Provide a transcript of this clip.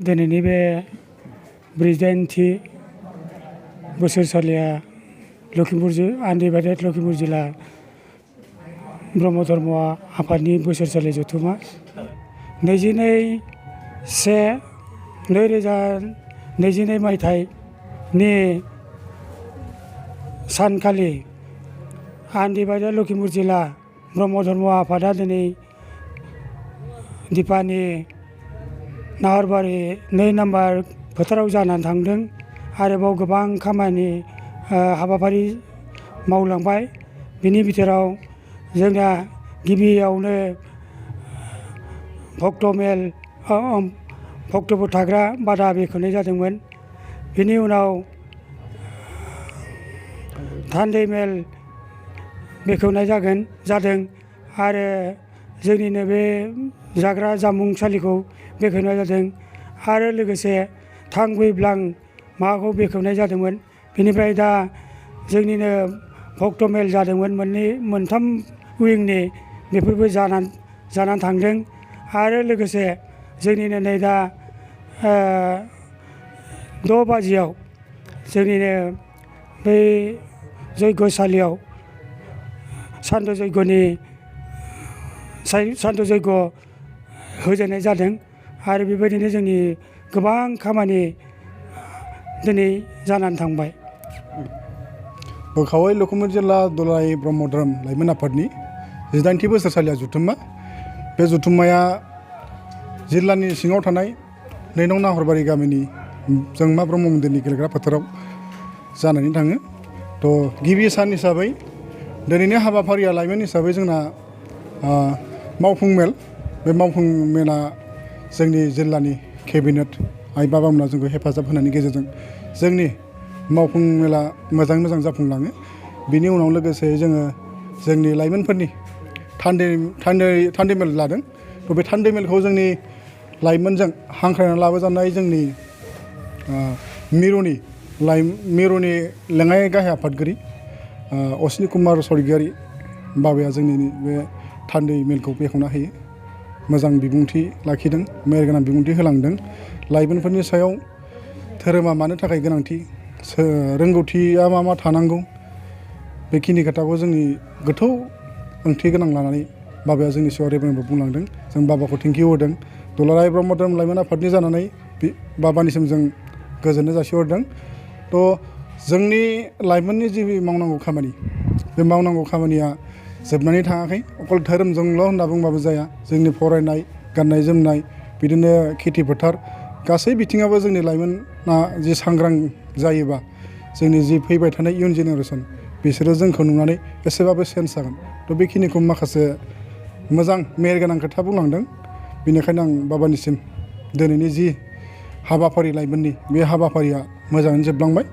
दिनैनि बे 48थि बोसोरसालिया आन्दिबारिया लखिमपुर जिल्ला ब्रह्म धर्म आफादनि बोसोरसालि जथुमा 22/1/2022 मायथाइनि सानखालि आन्दिबारिया लखिमपुर जिल्ला ब्रह्म धर्म आफादा दिनै दिपानि नाहरबारि 2 नाम्बार फोथाराव जानानै थांदों। आरोबाव गोबां खामानि हाबाफारि मावलांबाय। बिनि बिथोराव जोंना गिबियावनो भक्तफोर थाग्रा बादा बेखेवनाय जादोंमोन। बिनि उनाव थान्दै मेल बेखेवनाय जादों आरो जोंनिनो बे जाग्रा जामुंसालिखौ बेखेवनाय जादों आरो लोगोसे थांब्लां माबाखौ बेखेवनाय जादोंमोन। बेनिफ्राय दा जोंनिनो भक्त मेल जादोंमोन मोनथाम उइंनि बेफोरबो जानानै थांदों आरो लोगोसे जोंनिनो नै दा 6 बाजियाव जोंनिनो बै जयग'सालियाव सान्द जयग' होजेननाय जादों आरो बेबायदिनो जोंनि गोबां खामानि दिनै जानानै थांबाय। बोखावै लखिमपुर जिल्ला दुलाराय ब्रह्म धोरोम लाइमोन आफादनि 18थि बोसोरसालिया जथुम्मा। बे जथुम्माया जिल्लानि सिङाव थानाय 2 नं नाहरबारि गामिनि जोंमा ब्रह्म मन्दिरनि गेलेग्रा फोथाराव जानानै थाङो। गिबि सान हिसाबै दिनैनि हाबाफारिया लाइमोन हिसाबै जोंना मावफुं मेल। बे मावफुं मेला जोंनि जिल्लानि केबिनेट आइ बाबामोना जोंखौ हेफाजाब होनायनि गेजेरजों जोंनि मावफुं मेला मोजाङै मोजां जाफुंलाङो। बिनि उनाव लोगोसे जोङो जोंनि लाइमोनफोरनि थान्दै मेल लादों। बे थान्दै मेलखौ जोंनि लाइमोनजों हांख्रायनानै लाबोजानाय जोंनि मिरुनि लेङाइ गाहाय आफादगिरि अश्विनी कुमार स्वर्गियारि बाबाया जोंनि बे थान्दै मेलखौ बेखेवना होयो। मोजां बिबुंथि लाखिदों, मेहेरगोनां बिबुंथि होलांदों। लाइमोनफोरनि सायाव धोरोमा मानो थाखाय गोनांथि, रोंगौथिया मा थानांगौ, बेखिनि खोथाखौ जोंनि गोथौ ओंथि गोनां लानानै बाबाया जोंनि सायाव रेबेनाबो बुंलांदों। जों बाबाखौ थेंकिउ होदों। दुलाराय ब्रह्म धोरोम लाइमोन आफादनि जानानै बाबानिसिम जों गोजोननाय जासिहरदों। जोंनि लाइमोननि जि मावनांगौ खामानि, बे मावनांगौ खामानिया जोबनानै थाङाखै। अकल धोरोमजोंल' होनना बुंबाबो जाया। जोंनि फरायनाय, गाननाय जोमनाय, बिदिनो खेथि फोथार गासै बिथिङावबो जोंनि लाइमोना जि सांग्रां जायोबा जोंनि जि फैबाय थानाय इयुन जेनेरेसन बिसोरो जोंखौ नुनानै एसेबाबो चेन्ज जागोन। बेखिनिखौ माखासे मोजां मेहेरगोनां खोथा बुंलांदों। बेनिखायनो आं बाबानिसिम दिनैनि जि हाबाफारि लाइमोननि बे हाबाफारिया मोजाङैनो जोबलांबाय।